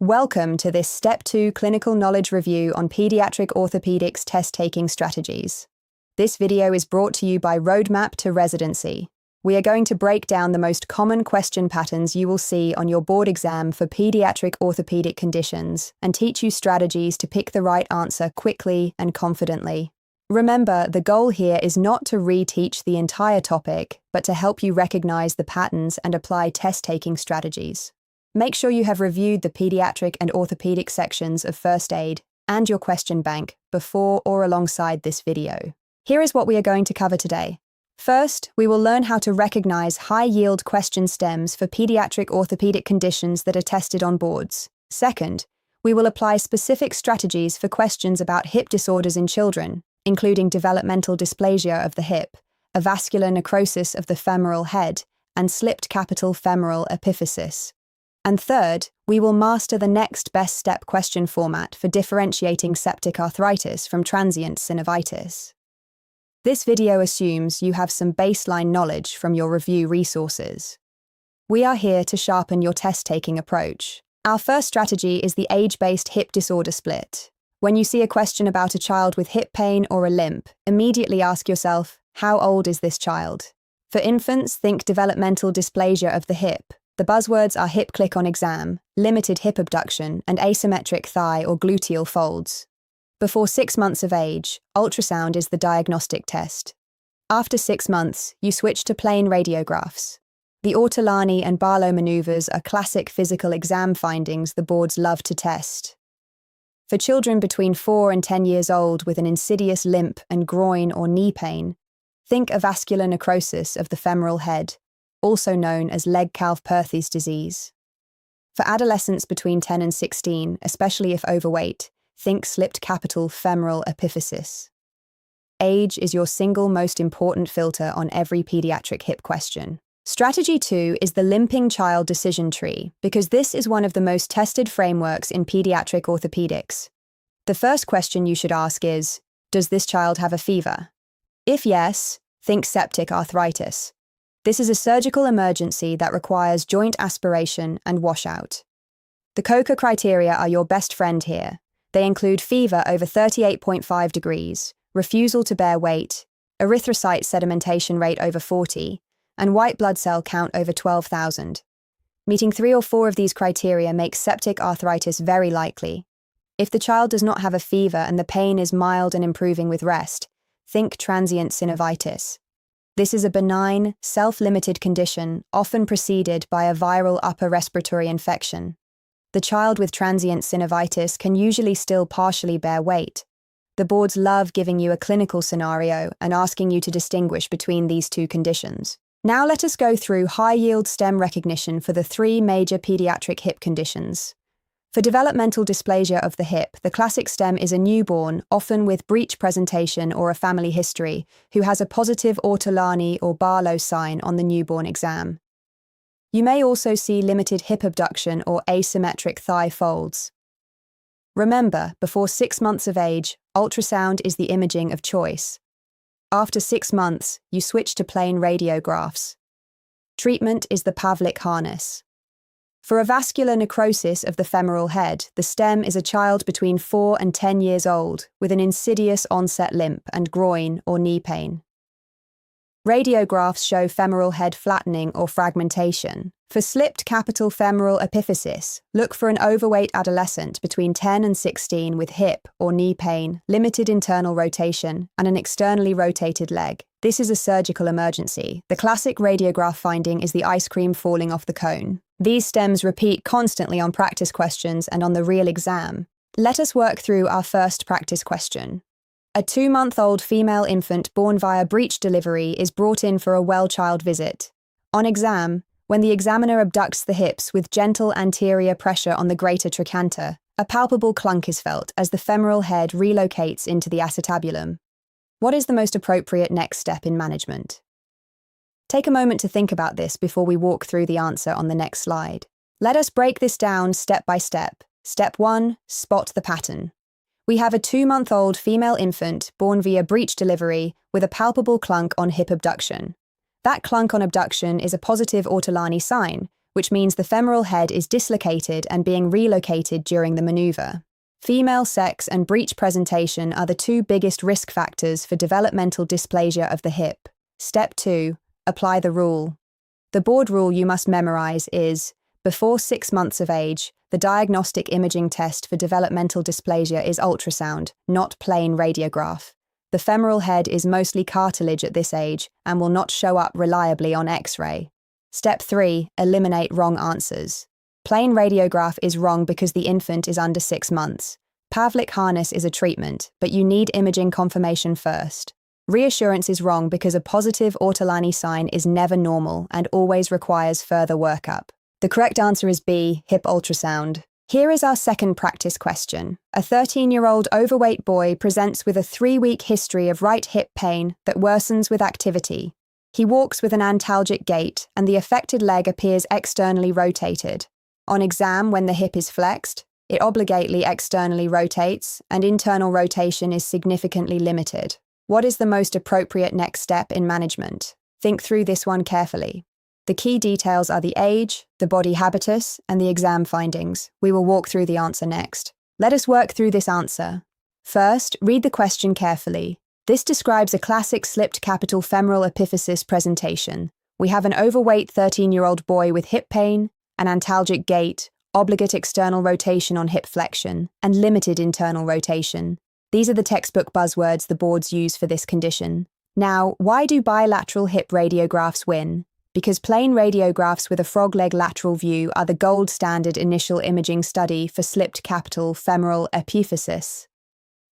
Welcome to this Step 2 Clinical Knowledge Review on Pediatric Orthopedics Test-Taking Strategies. This video is brought to you by Roadmap to Residency. We are going to break down the most common question patterns you will see on your board exam for pediatric orthopedic conditions and teach you strategies to pick the right answer quickly and confidently. Remember, the goal here is not to reteach the entire topic, but to help you recognize the patterns and apply test-taking strategies. Make sure you have reviewed the pediatric and orthopedic sections of first aid and your question bank before or alongside this video. Here is what we are going to cover today. First, we will learn how to recognize high-yield question stems for pediatric orthopedic conditions that are tested on boards. Second, we will apply specific strategies for questions about hip disorders in children, including developmental dysplasia of the hip, avascular necrosis of the femoral head, and slipped capital femoral epiphysis. And third, we will master the next best step question format for differentiating septic arthritis from transient synovitis. This video assumes you have some baseline knowledge from your review resources. We are here to sharpen your test-taking approach. Our first strategy is the age-based hip disorder split. When you see a question about a child with hip pain or a limp, immediately ask yourself, how old is this child? For infants, think developmental dysplasia of the hip. The buzzwords are hip click on exam, limited hip abduction, and asymmetric thigh or gluteal folds. Before 6 months of age, ultrasound is the diagnostic test. After 6 months, you switch to plain radiographs. The Ortolani and Barlow maneuvers are classic physical exam findings the boards love to test. For children between 4 and 10 years old with an insidious limp and groin or knee pain, think avascular necrosis of the femoral head, also known as Legg-Calve-Perthes disease. For adolescents between 10 and 16, especially if overweight, think slipped capital femoral epiphysis. Age is your single most important filter on every pediatric hip question. Strategy 2 is the limping child decision tree, because this is one of the most tested frameworks in pediatric orthopedics. The first question you should ask is, does this child have a fever? If yes, think septic arthritis. This is a surgical emergency that requires joint aspiration and washout. The COCA criteria are your best friend here. They include fever over 38.5 degrees, refusal to bear weight, erythrocyte sedimentation rate over 40, and white blood cell count over 12,000. Meeting 3 or 4 of these criteria makes septic arthritis very likely. If the child does not have a fever and the pain is mild and improving with rest, think transient synovitis. This is a benign, self-limited condition, often preceded by a viral upper respiratory infection. The child with transient synovitis can usually still partially bear weight. The boards love giving you a clinical scenario and asking you to distinguish between these two conditions. Now let us go through high-yield stem recognition for the 3 major pediatric hip conditions. For developmental dysplasia of the hip, the classic stem is a newborn, often with breech presentation or a family history, who has a positive Ortolani or Barlow sign on the newborn exam. You may also see limited hip abduction or asymmetric thigh folds. Remember, before 6 months of age, ultrasound is the imaging of choice. After 6 months, you switch to plain radiographs. Treatment is the Pavlik harness. For avascular necrosis of the femoral head, the stem is a child between 4 and 10 years old with an insidious onset limp and groin or knee pain. Radiographs show femoral head flattening or fragmentation. For slipped capital femoral epiphysis, look for an overweight adolescent between 10 and 16 with hip or knee pain, limited internal rotation, and an externally rotated leg. This is a surgical emergency. The classic radiograph finding is the ice cream falling off the cone. These stems repeat constantly on practice questions and on the real exam. Let us work through our first practice question. A 2-month-old female infant born via breech delivery is brought in for a well child visit. On exam, when the examiner abducts the hips with gentle anterior pressure on the greater trochanter, a palpable clunk is felt as the femoral head relocates into the acetabulum. What is the most appropriate next step in management? Take a moment to think about this before we walk through the answer on the next slide. Let us break this down step by step. Step 1, spot the pattern. We have a 2-month-old female infant born via breech delivery with a palpable clunk on hip abduction. That clunk on abduction is a positive Ortolani sign, which means the femoral head is dislocated and being relocated during the maneuver. Female sex and breech presentation are the two biggest risk factors for developmental dysplasia of the hip. Step 2. Apply the rule. The board rule you must memorize is, before 6 months of age, the diagnostic imaging test for developmental dysplasia is ultrasound, not plain radiograph. The femoral head is mostly cartilage at this age and will not show up reliably on X-ray. Step 3. Eliminate wrong answers. Plain radiograph is wrong because the infant is under 6 months. Pavlik harness is a treatment, but you need imaging confirmation first. Reassurance is wrong because a positive Ortolani sign is never normal and always requires further workup. The correct answer is B, hip ultrasound. Here is our second practice question. A 13-year-old overweight boy presents with a 3-week history of right hip pain that worsens with activity. He walks with an antalgic gait and the affected leg appears externally rotated. On exam, when the hip is flexed, it obligately externally rotates and internal rotation is significantly limited. What is the most appropriate next step in management? Think through this one carefully. The key details are the age, the body habitus, and the exam findings. We will walk through the answer next. Let us work through this answer. First, read the question carefully. This describes a classic slipped capital femoral epiphysis presentation. We have an overweight 13-year-old boy with hip pain, an antalgic gait, obligate external rotation on hip flexion, and limited internal rotation. These are the textbook buzzwords the boards use for this condition. Now, why do bilateral hip radiographs win? Because plain radiographs with a frog leg lateral view are the gold standard initial imaging study for slipped capital femoral epiphysis.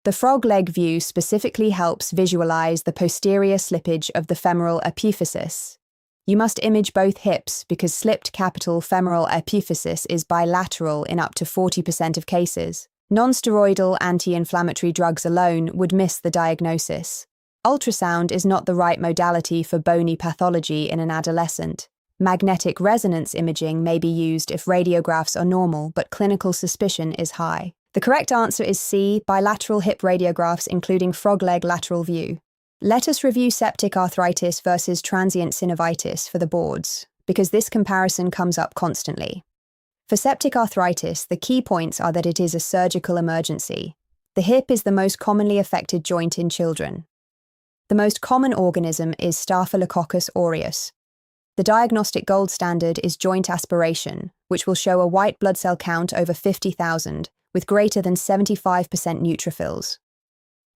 The frog leg view specifically helps visualize the posterior slippage of the femoral epiphysis. You must image both hips because slipped capital femoral epiphysis is bilateral in up to 40% of cases. Non-steroidal anti-inflammatory drugs alone would miss the diagnosis. Ultrasound is not the right modality for bony pathology in an adolescent. Magnetic resonance imaging may be used if radiographs are normal, but clinical suspicion is high. The correct answer is C, bilateral hip radiographs including frog leg lateral view. Let us review septic arthritis versus transient synovitis for the boards, because this comparison comes up constantly. For septic arthritis, the key points are that it is a surgical emergency. The hip is the most commonly affected joint in children. The most common organism is Staphylococcus aureus. The diagnostic gold standard is joint aspiration, which will show a white blood cell count over 50,000, with greater than 75% neutrophils.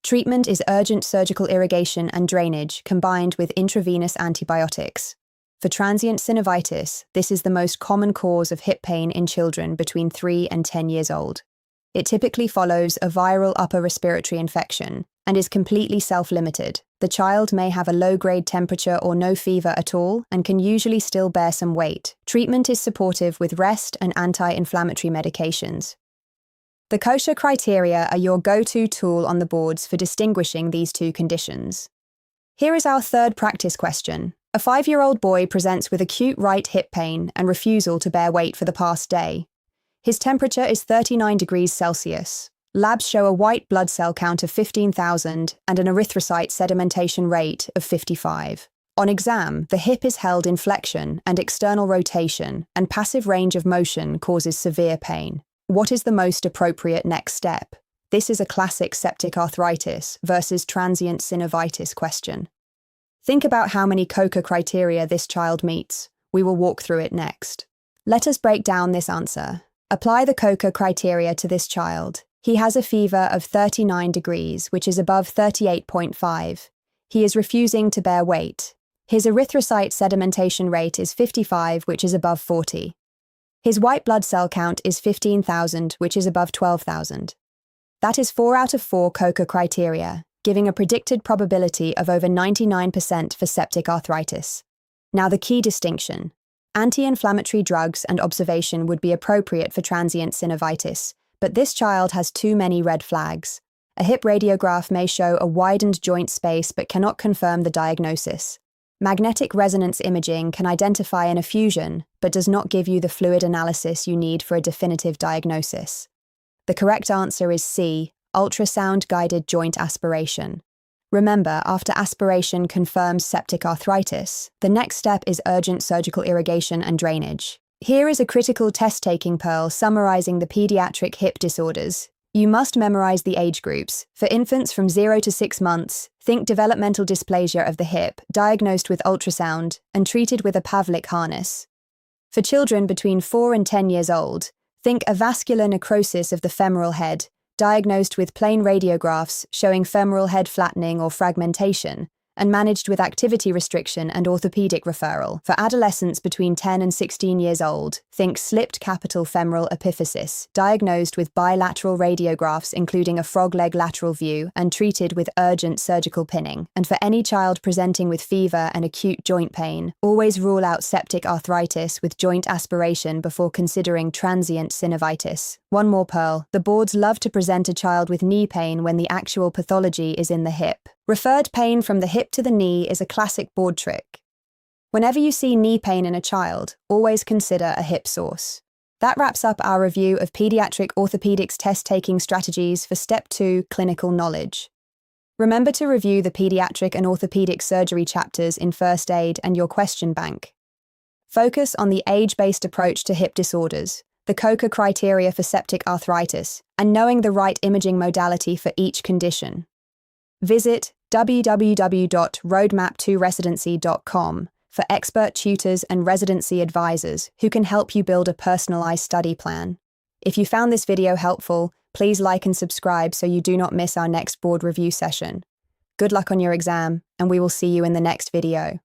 Treatment is urgent surgical irrigation and drainage combined with intravenous antibiotics. For transient synovitis, this is the most common cause of hip pain in children between 3 and 10 years old. It typically follows a viral upper respiratory infection and is completely self-limited. The child may have a low-grade temperature or no fever at all and can usually still bear some weight. Treatment is supportive with rest and anti-inflammatory medications. The kosher criteria are your go-to tool on the boards for distinguishing these two conditions. Here is our third practice question. A 5-year-old boy presents with acute right hip pain and refusal to bear weight for the past day. His temperature is 39 degrees Celsius. Labs show a white blood cell count of 15,000 and an erythrocyte sedimentation rate of 55. On exam, the hip is held in flexion and external rotation, and passive range of motion causes severe pain. What is the most appropriate next step? This is a classic septic arthritis versus transient synovitis question. Think about how many KOKA criteria this child meets. We will walk through it next. Let us break down this answer. Apply the KOKA criteria to this child. He has a fever of 39 degrees, which is above 38.5. He is refusing to bear weight. His erythrocyte sedimentation rate is 55, which is above 40. His white blood cell count is 15,000, which is above 12,000. That is 4 out of 4 KOKA criteria, giving a predicted probability of over 99% for septic arthritis. Now the key distinction. Anti-inflammatory drugs and observation would be appropriate for transient synovitis, but this child has too many red flags. A hip radiograph may show a widened joint space but cannot confirm the diagnosis. Magnetic resonance imaging can identify an effusion, but does not give you the fluid analysis you need for a definitive diagnosis. The correct answer is C, ultrasound-guided joint aspiration. Remember, after aspiration confirms septic arthritis, the next step is urgent surgical irrigation and drainage. Here is a critical test-taking pearl summarizing the pediatric hip disorders. You must memorize the age groups. For infants from 0 to 6 months, think developmental dysplasia of the hip, diagnosed with ultrasound and treated with a Pavlik harness. For children between 4 and 10 years old, think avascular necrosis of the femoral head, diagnosed with plain radiographs showing femoral head flattening or fragmentation, and managed with activity restriction and orthopedic referral. For adolescents between 10 and 16 years old, think slipped capital femoral epiphysis, diagnosed with bilateral radiographs including a frog leg lateral view and treated with urgent surgical pinning. And for any child presenting with fever and acute joint pain, always rule out septic arthritis with joint aspiration before considering transient synovitis. One more pearl: the boards love to present a child with knee pain when the actual pathology is in the hip. Referred pain from the hip to the knee is a classic board trick. Whenever you see knee pain in a child, always consider a hip source. That wraps up our review of Pediatric Orthopedics test-taking strategies for Step 2 Clinical Knowledge. Remember to review the Pediatric and Orthopedic Surgery chapters in First Aid and your question bank. Focus on the age-based approach to hip disorders, the COCA criteria for septic arthritis, and knowing the right imaging modality for each condition. Visit www.roadmap2residency.com for expert tutors and residency advisors who can help you build a personalized study plan. If you found this video helpful, please like and subscribe so you do not miss our next board review session. Good luck on your exam, and we will see you in the next video.